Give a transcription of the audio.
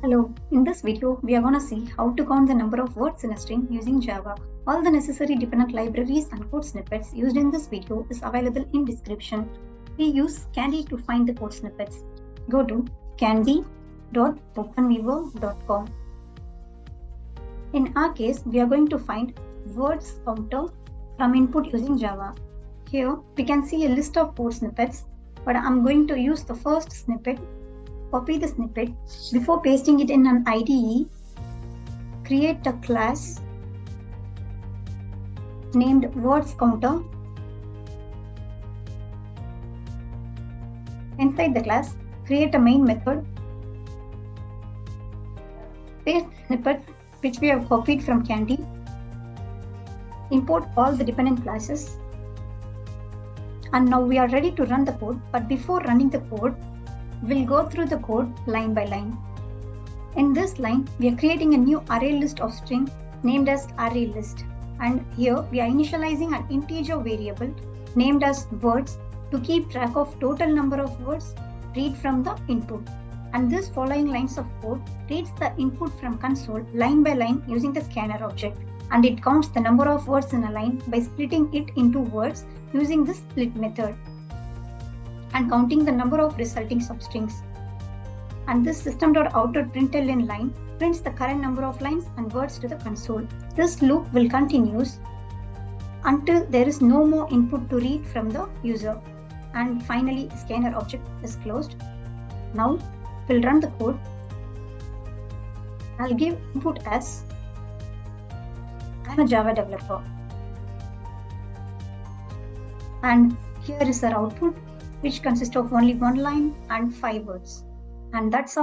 Hello, in this video, we are going to see how to count the number of words in a string using Java. All the necessary dependent libraries and code snippets used in this video is available in description. We use kandi to find the code snippets. Go to kandi.openvivo.com. In our case, we are going to find words counter from input using Java. Here, we can see a list of code snippets, but I'm going to use the first snippet. Copy the snippet. Before pasting it in an IDE, create a class named words counter. Inside the class, create a main method. Paste the snippet which we have copied from kandi. Import all the dependent classes. And now we are ready to run the code, but before running the code, we'll go through the code line by line. In this line, we are creating a new array list of string named as array list. And here we are initializing an integer variable named as words to keep track of total number of words read from the input. And this following lines of code reads the input from console line by line using the scanner object. And it counts the number of words in a line by splitting it into words using the split method, and counting the number of resulting substrings. And this system.out.println line prints the current number of lines and words to the console. This loop will continue until there is no more input to read from the user. And finally, the scanner object is closed. Now we'll run the code. I'll give input as I'm a Java developer. And here is our output, which consists of only one line and 5 words. And that's all.